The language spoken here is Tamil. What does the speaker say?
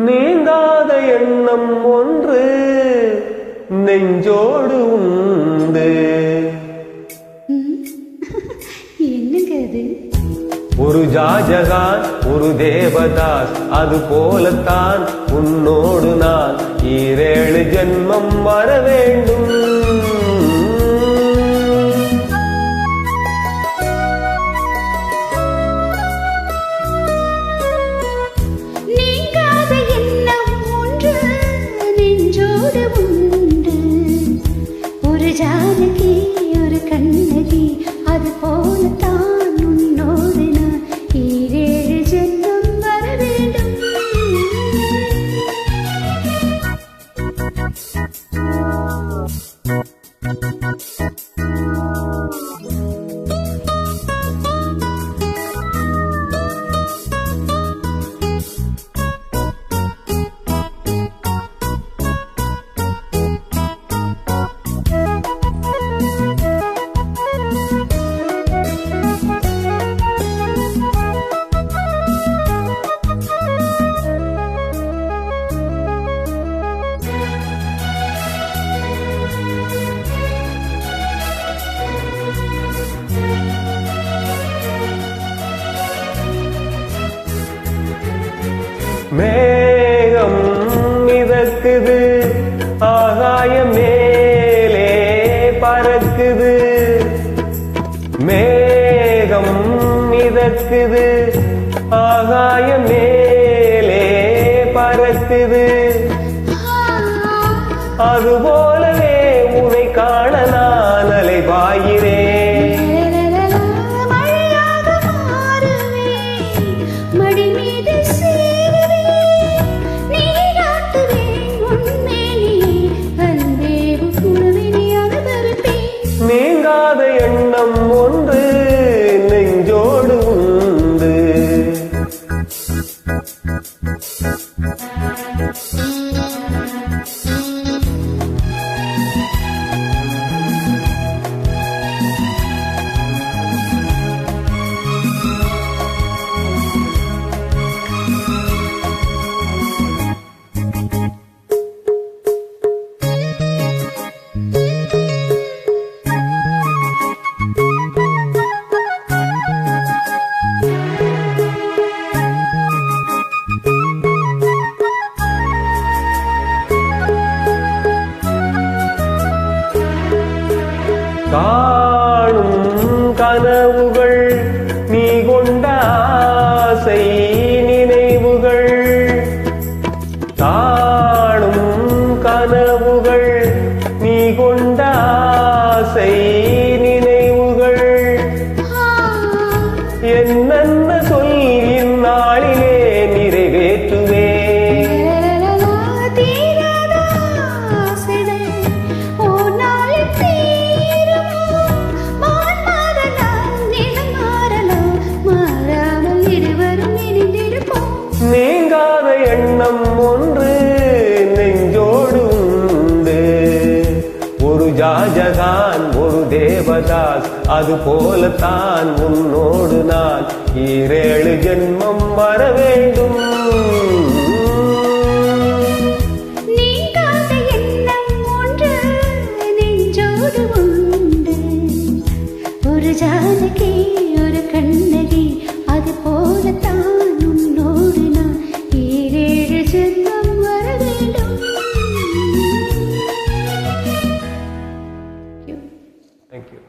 நீங்காத எண்ணம் ஒன்று நெஞ்சோடு உண்டு. என்னங்க அது? ஒரு ஜாஜகான் ஒரு தேவதாஸ், அது போலத்தான் உன்னோடு நான் 7 ஜென்மம் வர வேண்டும். ஜானகி ஒரு கண்ணகி, அது போலத்தான் உன்னோடு நான் 7 ஜென்மம் வர வேண்டும். மேகம் மிதக்குது, ஆகாயம் மேலே பறக்குது. மேகம் மிதக்குது, ஆகாயம் மேலே பறக்குது. அதுபோலவே உன்னை காண நான் அலைபாயிரேன். நீங்காத எண்ணம் ஒன்று நெஞ்சோடு உண்டு. காணும் கனவுகள் நீ கொண்ட ஆசை நினைவுகள். காணும் கனவுகள் நீ கொண்ட ஆசை நினைவுகள். என்னென்ன சொல் இந்நாளிலே நிறைவேற்றுவே. நீங்காத எண்ணம் ஒன்று நெஞ்சோடு உண்டு. ஒரு ஜாஜகான் ஒரு தேவதாஸ், அது போலத்தான் உன்னோடு நான் 7 ஜென்மம் வர வேண்டும். நீங்காத எண்ணம் ஒன்று நெஞ்சோடு உண்டு. ஒரு ஜானகி ஒரு கண்ணகி, அது போலத்தான் உன்னோடு நான் 7 ஜென்மம் வர வேண்டும். Thank you.